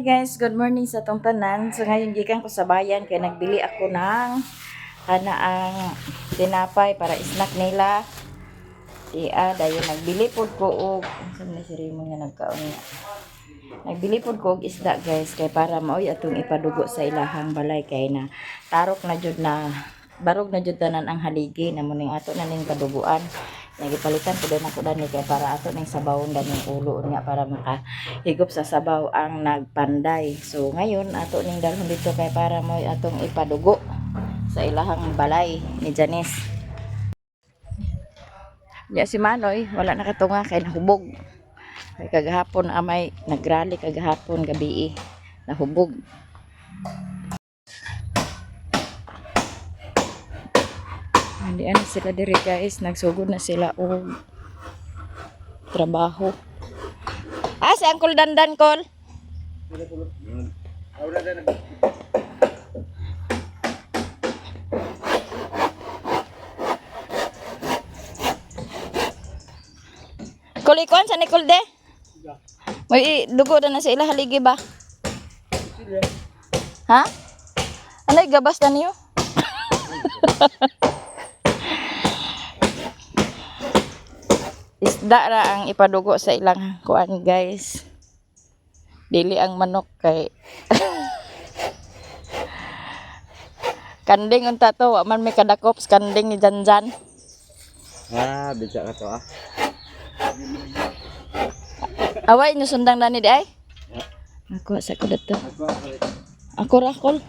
guys, good morning sa tong tanan. So ngayon gikan ko sa bayan kay nagbili ako ng kanaang tinapay para snack nila. Dayon nagbili pod ko og unsa man si Remo nga nagkaon nga. Nagbili pod ko og isda guys kay para maoy atong ipadugo sa ilahang balay kay na tarok na jud na barog na jud tanan ang haligi na muning ato na ning paduguan. Nagipalitan ko din ako dani kay para ato ning sabawon daning ulo nga para makahigop sa sabaw ang nagpanday. So ngayon ato ning dalhon dito kay para mo atong ipadugo sa ilahang balay ni Janice. Ya si Manoy wala nakatunga kay nahubog. Kay kagahapon amay nagrally kagahapon gabi nahubog. Hindi na sila diri guys, nagsugod na sila og trabaho. Si Uncle Dandan call. Kulikon sa Nicole de? May dugo na sa ila haligi ba? Ha? Ano gabas na niyo? Isda ra ang ipadugo sa ilang kuan guys. Dili ang manok kay kanding unta to wa man may kadakop kanding ni Janjan. Bisa ka to Away nyo sundang dani di ay? Ako sa ko dito. Ako ra kol.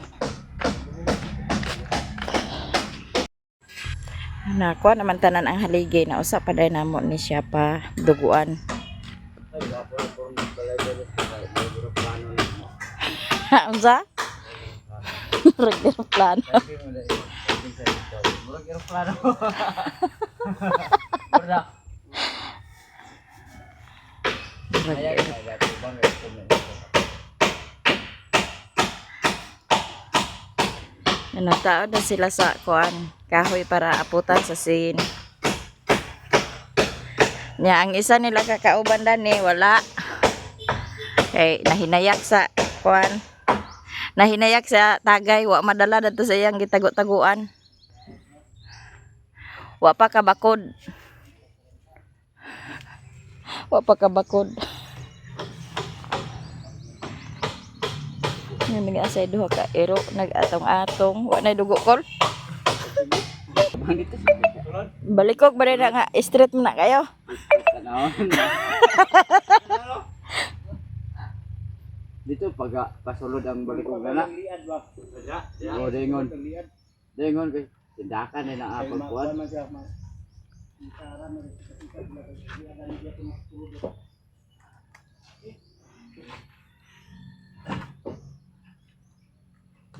Nako naman tanan ang haligi na usa pa day namo ni siya pa duguan. Unsa? Murag plano. Nanatao na sila sa kuan kahoy para aputan sa sin. Nya ang isa nila kakauban dani wala. Kay nahinayak sa kuan. Nahinayak sa tagay wa madala dadto sa iyang gitago-taguan. Wa pa kabakod. Wa pa kabakod. Nag-asay duha ka ero nag-atong-atong wa nay dugo kol. Balikog ba na nga straight mo na kayo. Dito pag pasulod ang balikog na. O dengon. Dengon kay tindakan na ang apag kuan.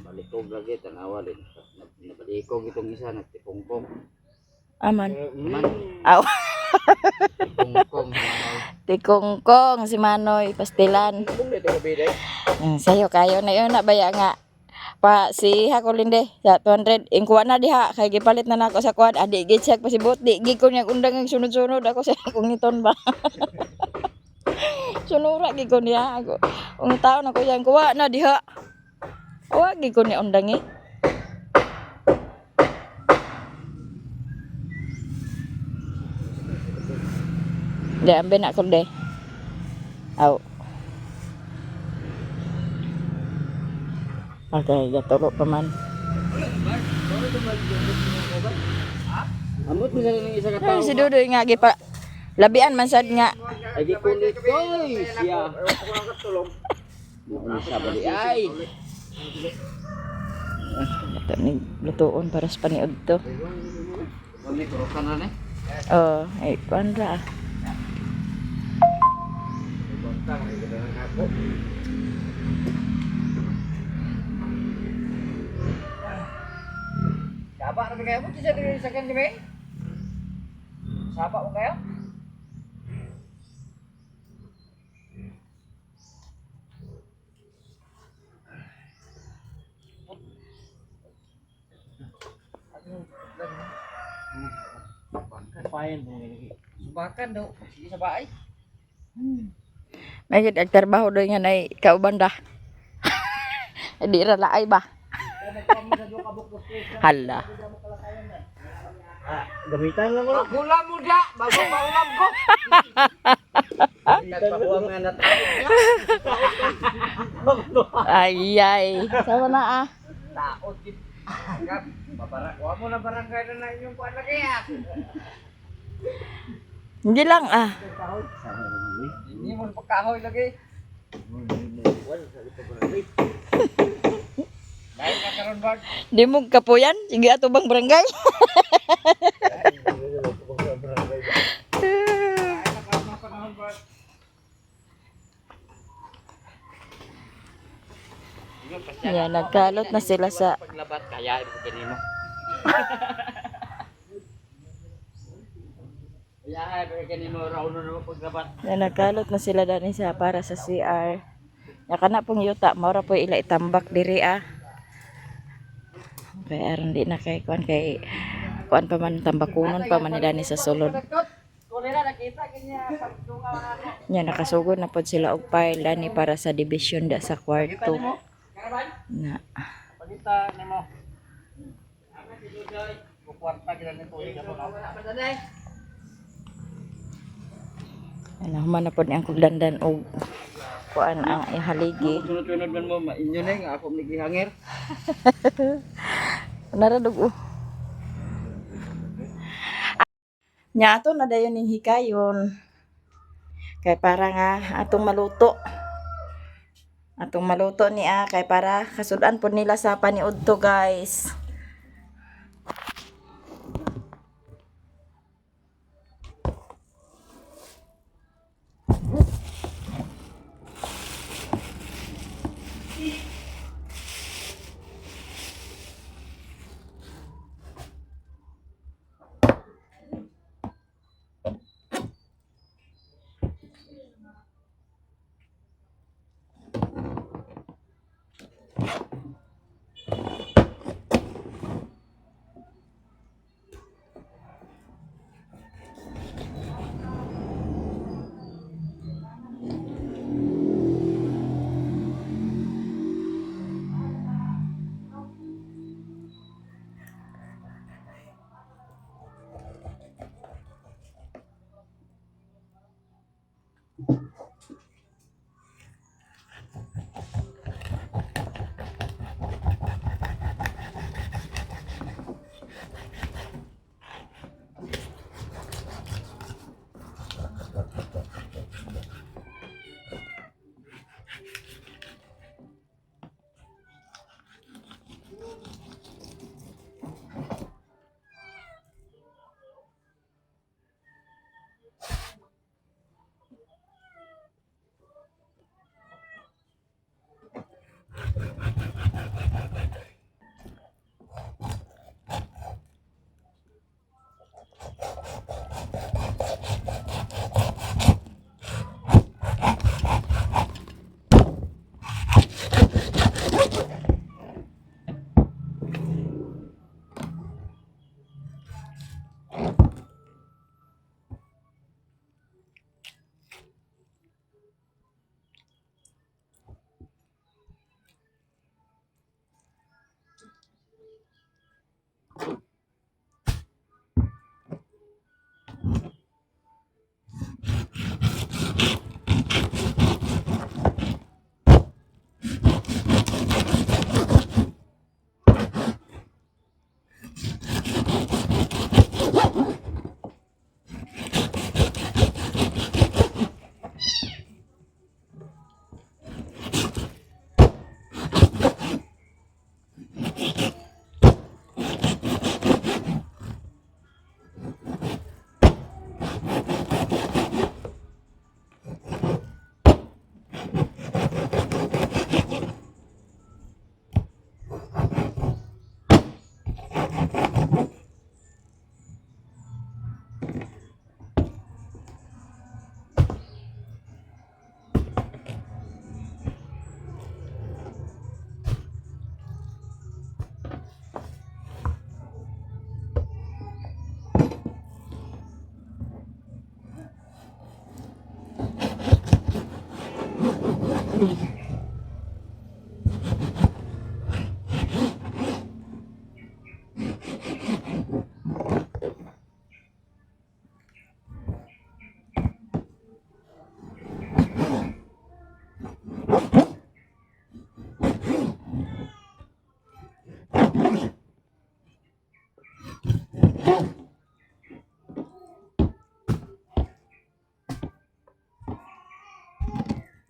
Balikog lagi tanawa din. Nabalikog itong isa nagtipongpong. Aman. Man. Aw. Tikongkong. Tikongkong si Manoy pastilan. Sayo kayo na yun na baya nga. Pa si Hakolinde sa 200 ingkuha na diha kay gipalit na nako sa kuan adi gid siya pasibot di gid ko niya undang ang sunod-sunod ako sa kung niton ba. Sunura gid ko niya ako. Ung taon ako yang kuha na diha. Wa gid ko niya undangi. De ambe nak ko de. Aw. Okay, gaturo pa man. Amot mo sa isa ka tao. Si Dudoy nga gi pa labian man sad nga. Ay di kulit koy siya. Mo sa bali ay. Ito ni lutuon para sa paniod to. Wali ko kana ni. Ay kuan ra. Saba na kayo mo sa diri sa kan di Saba mo kayo? Payan mo lagi. Subakan daw sige sa baay. May agtrabaho doy nga nay kauban da. Di ra laay ba? Hala. Gamitan lang mo. Pagula mo da, bago maulam ko. Nagpakuha nga na tayo. Ay ay. Sama na ah. Taot kit. Kuha mo na barangay na inyong kuha lagi ah. Hindi lang ah. Hindi mo pagkahoy lagi. Dahil ka karon ba? Di mo kapuyan. Sige ato bang barangay. Yan, nagkalot na sila sa Paglabat kaya ito kanino. Kaya ito kanino raw no paglabat. yan, nagkalot na sila dani sa para sa CR. Ya kana pong yuta, maura po ila itambak diri ah. Kaya aron di na kay kuan kuan pa man tambakunon pa man ni dani sa sulod. Kulira nakita kanya pagdunga ano. Yan, nakasugod na pod sila og file dani para sa division da sa kwarto. Na. Pagita nimo. Ana si Dudoy, kwarta kita ni tuig ako na. Padanay. Ano man na pod ang kuglandan og kuan ang ihaligi. Sunod-sunod man mo mainyo na nga ako nagihangir. Naradug nya ato na dayon ning hikayon. Kay para nga atong maluto. Atong maluto niya kay para kasudan po nila sa paniudto guys.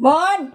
Mon!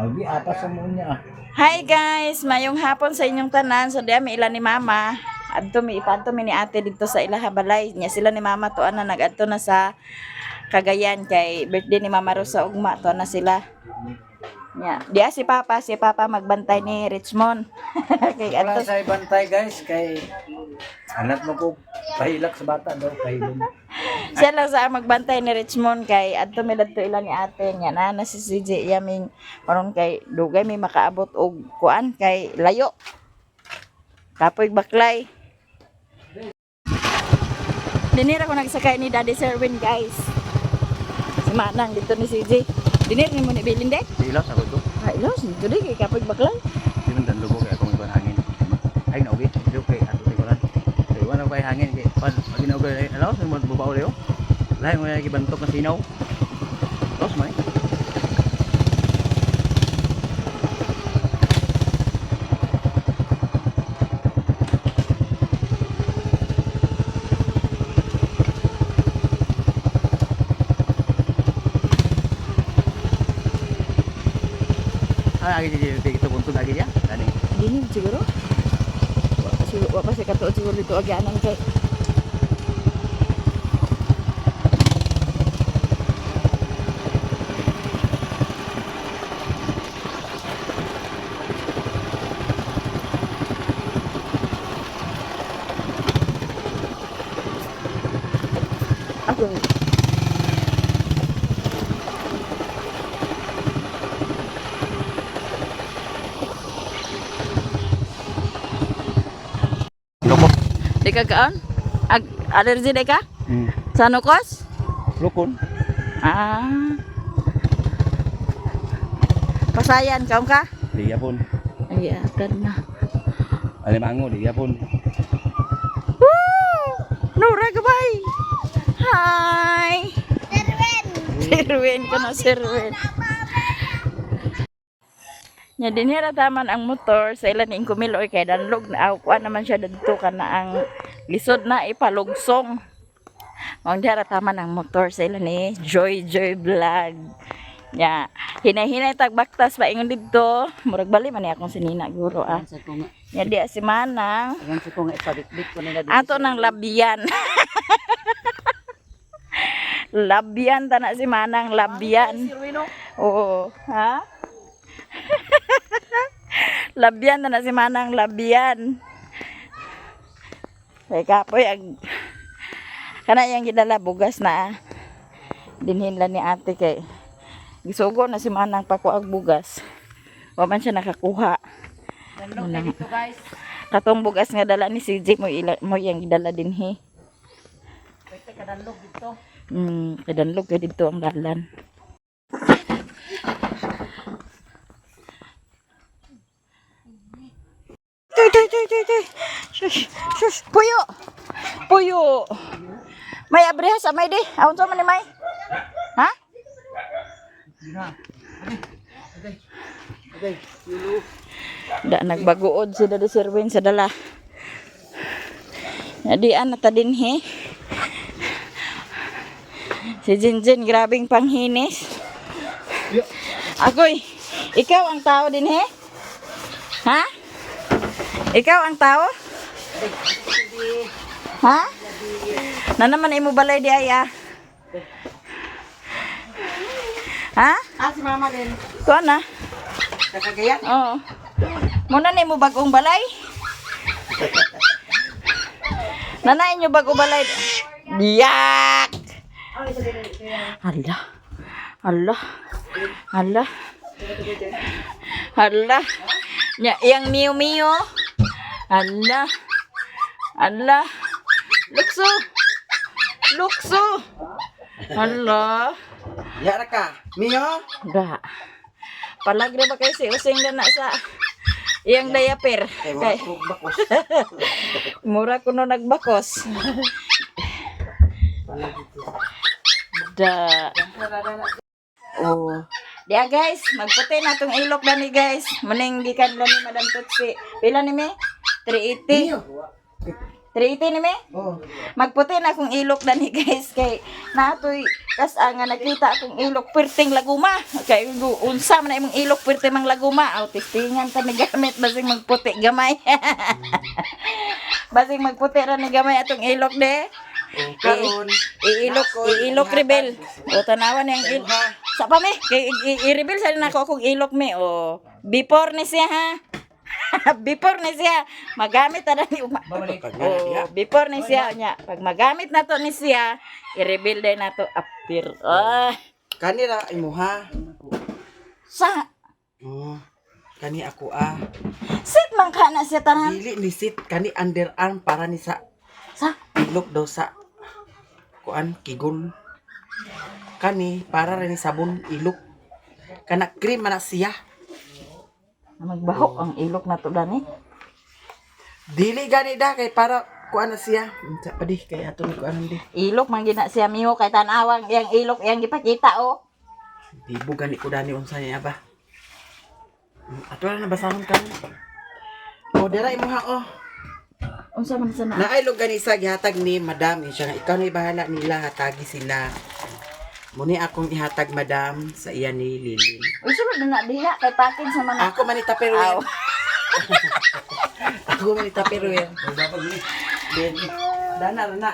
Abi atas sa mo niya. Hi guys, mayong hapon sa inyong tanan. So diya may ilan ni mama. Adto mi ipadto mi ni ate dito sa ilaha balay. Nya sila ni mama tuan na nagadto na sa Cagayan kay birthday ni Mama Rosa ugma tuan na sila. Nya, diya si Papa magbantay ni Richmond. Kay Wala adto sa ibantay guys, kay anak mo ko pahilak sa bata daw, kahilom. siya lang sa magbantay ni Richmond kay adto mi dadto ilan ni ate nya na si CJ yaming karon kay dugay mi makaabot og kuan kay layo. Kapoy baklay. Dinira ko nagsakay ni Daddy Serwin guys. Si Manang dito ni CJ. Dinir ni mo ni Bilin de. Ilaw sa ko. Ay, los dito di kay kapoy baklay. Di man danlo ko kay akong ibang hangin. Ay na ugi, di kay ato ti kuran. Kay wala pa hangin kay pan maginaw kay alaw sa mo babaw leo. Lahi mo lagi bantok na sinaw. Los may. Lagi di itu buntut lagi ya. Tani. Dini siguro. Wa pa si katuod siguro dito agyanan kay. Ako. Loko. Di ka kaan? Allergy di ka? Sa nukos? Lukon. Ah. Pasayan kaum ka? Di yapon. Ay, agad na. Alimango di yapon. Woo! Nora gabay. Hi. Sirwin ko na sirwin. Nya dinhira taman ang motor sa ilan ning kumiloy kay danlog na kuan naman siya dadto kana ang lisod na ipalugsong. Mao dinhira taman ang motor sa ilan ni Joy Vlog. Nya hinay-hinay tag baktas pa ingon didto, murag bali man ni akong sinina guro ah. Nya di si Manang. Ayan si ko nga ipabitbit ko nila dito. Ato ng labyan. Labyan ta na si Manang, labyan. Oo, ha? Labyan na si Manang, labyan. Kay kapoy ag kana yang gidala bugas na. Dinhin lang ni ate kay gisugo na si Manang pa ko ag bugas. Wa man siya nakakuha. Danlog na dito guys. Katong bugas nga dala ni CJ mo yang gidala dinhi. Pwede ka danlog dito. Kadanlog ka dito ang dalan. Tuy. Shush. Puyo. May abriha sa may di. Aun sa man ni may. Ha? Okay, yulo. Da nagbaguod si Daddy Serwin sa dala. Nadian na ta dinhi. Si Jinjin, grabing panghinis. Agoy, ikaw ang tao din he? Ha? Ikaw ang tao? Ha? Na naman imo balay di ay ah. Ha? Ah, si mama din. Kuha na. Nakagayat. Oo. Muna na imo bagong balay. Nanay nyo bagong balay. Yak! Hala. Hala. Hala. Hala. Yang miyo-miyo. Hala. Hala. Lukso. Lukso. Hala. Yara ka. Miyo? Da. Palagre ba kayo si Using na sa iyang diaper? Eh, Kay, wala ko bakos. mura ko no nagbakos. Da. Oh. Diya guys, magputi na tong ilok dani guys. Maning gikan lang ni Madam Tutsi. Pila ni me? 380. Miyo. 380 ni me? Oh. Magputi na akong ilok dani guys kay natoy kas nga nakita akong ilok perting laguma kay unsa man na imong ilok perting mang laguma aw testingan ta ni gamit basing magputi gamay basing magputi ra ni gamay atong ilok de Karon. iilok rebel o tanawan yang il sa pa me kay i-rebel sa nako akong ilok me o before ni siya ha before ni siya magamit na ni oh, before ni siya nya pag magamit na to ni siya i-rebuild na to after Kanira imuha. sa Oh. Kani ako ah. sit man ka na siya tanan Dili ni sit kani underarm para ni sa sa ilok daw sa kuan kigon. Kani para rin ni sabon ilok. Kana cream man na siya. magbaho ang ilok na to dani Dili gani da kay para kuan na siya. Unsa pa di kay ato ni kuan di. ilok man gina siya miho kay tanawang yang ilok yang gipakita oh Dibo gani ko dani unsa niya ba. Ato na basahon kan. O dira imuha oh. unsa man sa na Naailog gani sa gihatag ni madam siya nga ikaw na bahala nila hatagi sila. Muni akong ihatag madam sa iya ni Lilin. usa man na diha kay pakin sa mga Ako manita pero aw Ako manita pero Then dana na.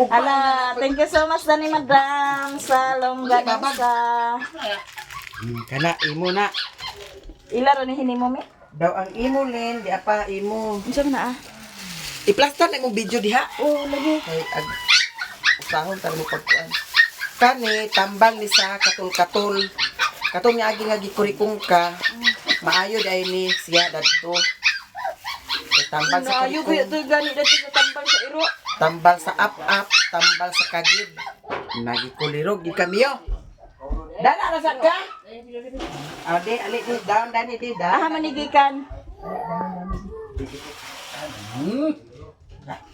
ala thank you so much dani madam sa longganisa Kana imo na. ila ra ni hinimo mi Daw ang imo Lin, di apa imo. unsa man na ah I-plaster na imong video diha. oh lagi Kay usahon ta mo pagkuan. Kani tambal ni sa katul-katul. Katong nga agi nga gikurikong ka. Maayo dai ni siya dadto. Kay tambal sa ayo kurikong. to gani dito sa tambal sa iro Tambal sa up-up, tambal sa kagid. Nagikulirog di kamiyo. Dana na sa ka? Ade, ali di down dani di aha da. manigikan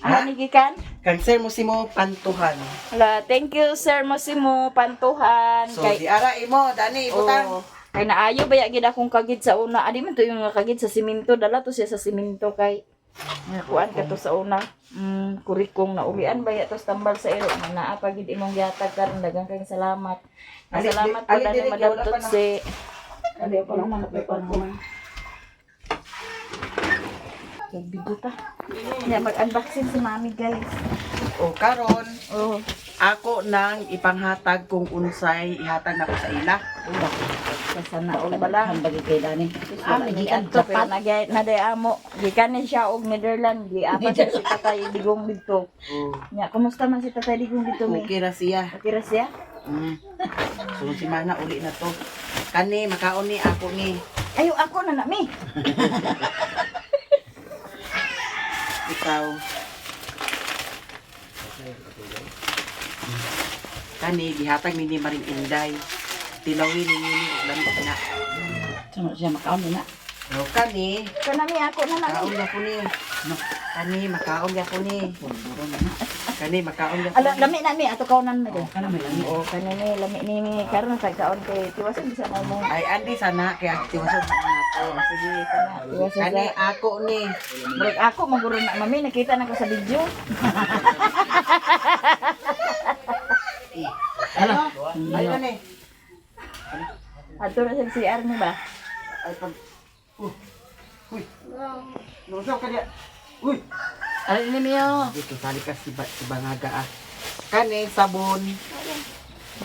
aha manigikan Cancer mo si mo pantuhan. ala thank you sir Mosimo pantuhan So di ara imo dani ibutang. oh, kay naayo ba gid akong kagid sa una adi man to yung kagid sa simento dala to siya sa simento kay kuan ka to sa una kurikong na ulian ba ya to tambal sa iro man naa pa gid imong gihatag karon daghang kay salamat salamat po ali dani diri, Madam wala pa na. Tutsi ali pa naman napapakuan kay biduta nya mag-unboxing si mami guys O karon oh ako nang ipanghatag kung unsay ihatag nako sa ila. sana og bala Bagi kay dani. Ami giadto pero naday amo gikan ni siya og Netherlands giapa siya si Tatay Digong dito. Nya kumusta man si Tatay Digong dito mi? Okay ra siya. Okay ra siya? So si mana uli na to. Kani makaon ni ako ni. Ayo ako na mi. Ikaw. Kani gihatag ni Maring Inday. Tilawin ni og lami na. Suno siya makaon na. No kani Kanami ako na na. makaon ya ko ni. Kani makaon ya ko ni. Kani makaon ya ko. Ala lami na mi ato kaunan mi. Kana may lami. Oo kanini lami ni mi karon kay kaon kay tiwasan bisa na mo. Ay andi sana kay aktiwason sa nato. Sige kana. Tiwasan Kani sa ako ni. break ako maguro na mami nakita na ko sa video. Ano? Ay ni. Ato na sa CR ni ba? Ay pag. Uy. Nusaw ka diya. Uy. Ano ni Mio? Dito sali ka si Bangaga ah. Kani sabon.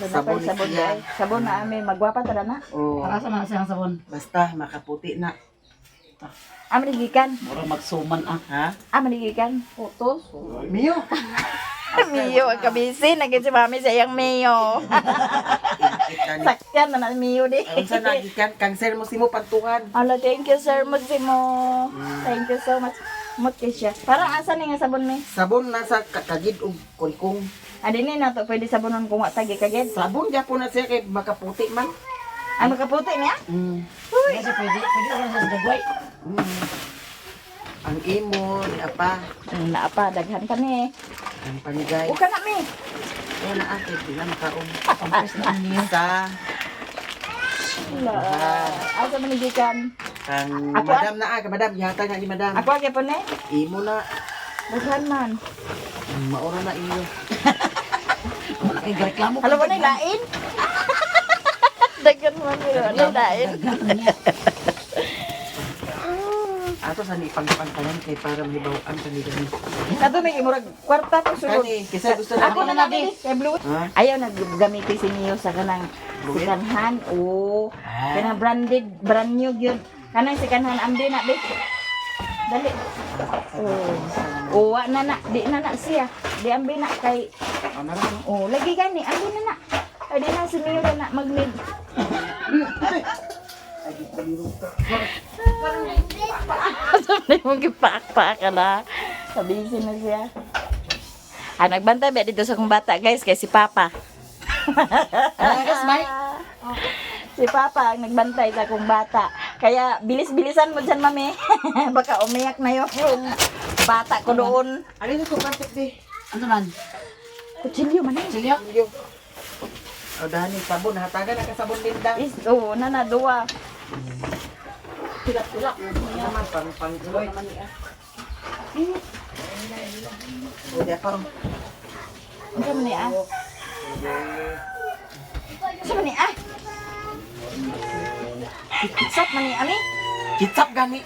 Sabon Sabon siya. day. Sabon na ami magwapa tara na. Oh, Para sa mga siyang sabon. basta makaputi na. Maligikan. Mura magsuman ah. Ha? Maligikan. Putos. Mio. Mio ang kabisi naging si mami sa iyang Mio. Kani. Sakyan na na Mio di. Ang sa nagikan cancer mo simo pantuhan. Ala, thank you sir Mutsimo. Thank you so much. Mutisya. Parang asa ni nga sabon ni? Sabon na sa kagid og kurikong. Adi ni na to pwede sabonon kung watagi kagid. Sabon gyapon na siya kay makaputi man. Ano kaputi niya? Kasi pwede ko sa dagway. Ang imo ni apa Naapa daghan pa ni. ang panigay. O ka na mi. Ano na ate bila makaon. Pampers na niyo. Sa Wala. Asa maligikan? kang Ako, madam na madam yata nga ni madam. Ako agi pa ni. Imo na Daghan man. maura na iyo. Wala kay reklamo. Alam mo na lain? Daghan man yun. Ano lain? Ato sa ni pagpantalan kay para mahibawaan kanila ni. Kato may imurag kwarta ko sulod. Kani kasi gusto na Ako na nabi. Kay Blue. Ha? Ayaw naggamiti si Mio sa kanang sikanhan. Oo. Kanang brand new yun. Kanang sikanhan ambi na be. Dali. Oo. Na na. Di na na siya. Di ambi na kay. Ano ra? Oo. Lagi gani. Ambi na na. Ay di na si Mio na mag-mid. Sabi mo gipak-pak ka na. Sabihin na siya. Nagbantay ba dito sa kong bata guys kay si Papa. Gas may. Si Papa ang nagbantay sa kong bata. Kaya bilis-bilisan mo dyan mami. Baka umiyak na yung bata ko doon. Ano ni ko kantik di? Ano man? Kutsilyo man eh. Silyo. Yo. O dani sabon hatagan na ka sabon linda. Oo, duwa. Pilak-pilak. Naman pang joy naman ni ah. O di pa. Ano man ni ah? Ano man ni ah? Sat man ni ami? Kitsap gani.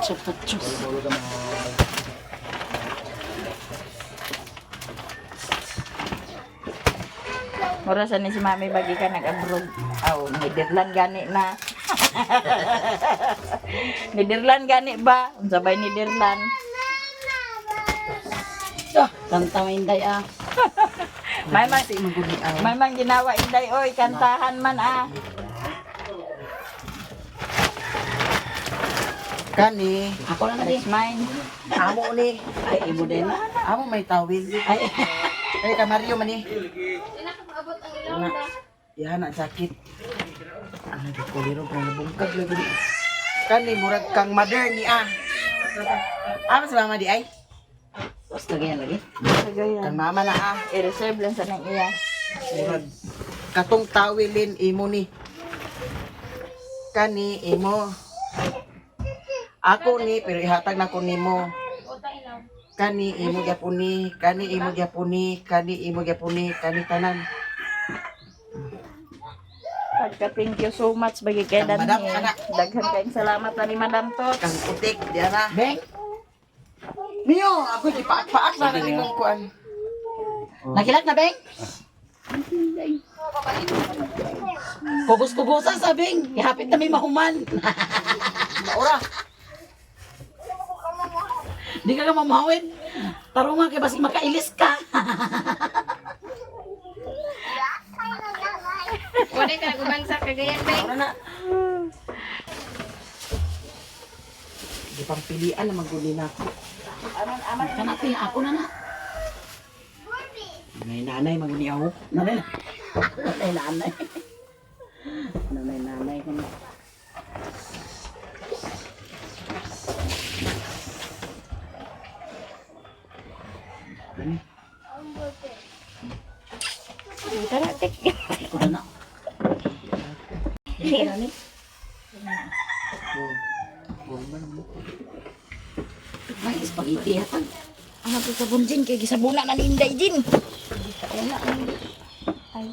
Chapachos. Mura sa ni si mami bagi ka nag-abroad. Aw, Nederland gani na. Nederland gani ba? Unsabay Nederland. Kanta may inday ah. May man Si maguli aw. may man ginawa inday oy, kantahan man ah. Kani. Ako lang din. That's mine. Amo ni. Ay, imo din. Amo may tawil. Ay, Ay ka Mario man ni. Na. Yan na sakit. Ano di ko liro kung nabungkag lagi. Kani murag kang mother ni ah. Amo sa mama di ay. basta ganyan lagi. Kang Kagayan. mama na ah. I-reserve lang sa nang iya. Murag katong tawilin imo ni. Kani imo. Ako ni pero ihatag na ko nimo. Kani imo gyapuni, kani imo gyapuni, kani imo gyapuni, kani tanan. Pagka thank you so much bagi kay Kang Madam, Danhi. anak. Daghan kayong salamat na ni Madam Tot. Kang putik diyan na. Beng, Mio, ako di paak-paak sa ni kong kuan. nakilag na Beng. Kugus-kugusan sa Beng. Ihapit na may mahuman. Maura. Di ka mamahawin. Tarungan kay basig makailis ka. Wala ka nagubang sa kagayan, Beng. Maura na. Di pang pilian na maguli na ako. Kanati, ako na na. Nanay maguni ako. Nanay na. Nanay. Nanay ko na. Tara, tik. Ako na na. May spaghetti hatag. Ano to sa bunjin kay gisabuna na ni Inday Jin. Ay.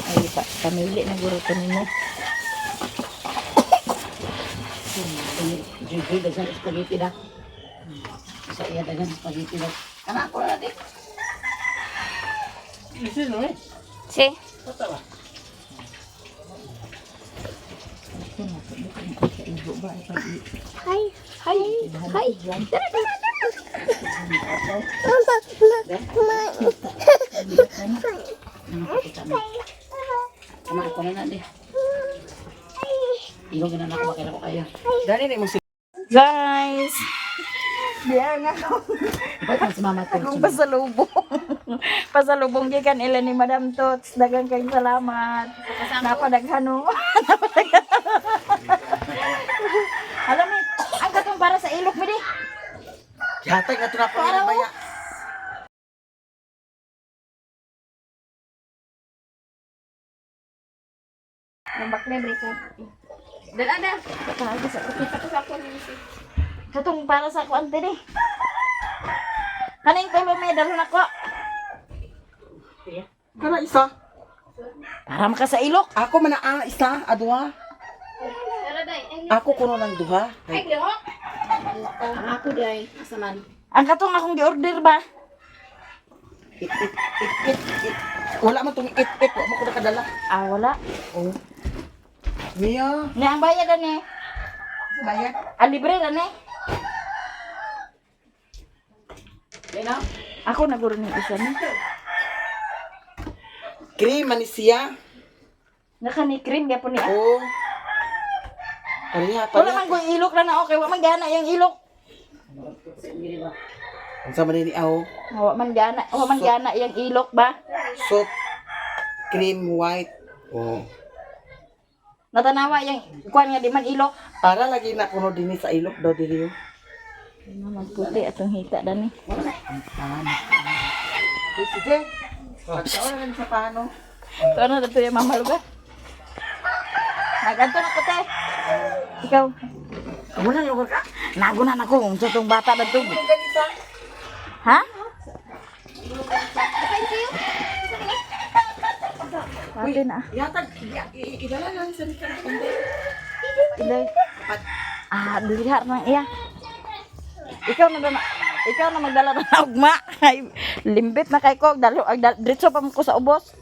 Ay, pamili na guro to nimo. Jujur dengan spaghetti dah. Saya dengan spaghetti dah. Karena aku ada deh. Si. Hai, hai, hai. Karena aku ada deh. Ibu kena aku pakai aku kayak. Dani nih mesti. Guys. Biar nga Baik mas mama tuh. akong pasalubong. Pasalubong gikan ila ni Madam Tots. Dagang kayong salamat. Napadaghano. Alam mo, ang katong para sa ilok mo di. Yatay nga ito na po ng baya. Nambak na break up. Dala na. Kagis ako. Tapos ako ni si. Katong para sa kuan di. Kaning tulo may dalon ako. Kana isa. Para maka sa ilok. Ako man na isa, adua. Dala day. Ako kuno ng duha. Ay, lihok. Aku deh, asaman. Ang katong akong gi-order ba? It. Wala man tong it. Wa mo ko nakadala. Ah, wala. Oh. Mia, Ni ang bayad ani. bayad. Ang libre ani. Lena, Ako naguro ni isa ni. Cream man siya. Naka ni cream gyapon ni. Oh. Ariha Wala pala. man ko ilok na na okay, wa man gana yang ilok. sendiri ba? Ang sama ni aw. Wa man gana yang ilok ba? Soap cream white. Oh. Natanawa yang kuan nga di man ilok. Para lagi na kuno dinhi sa ilok daw diri. Naman puti atong hita dani. Sige. Pagkaon lang sa paano. Ito na dito yung mama lugar. Naganto na ko te. Ikaw. Aguna lugar ka. Naguna na ko kung sa tong bata dito. Ha? Pati na. Yata idala lang sa nika. Ilay. Ah, dilihat na iya. Ikaw na magdala ng ugma. Ay, limbit na kay ko. Diretso pa mo ko sa ubos.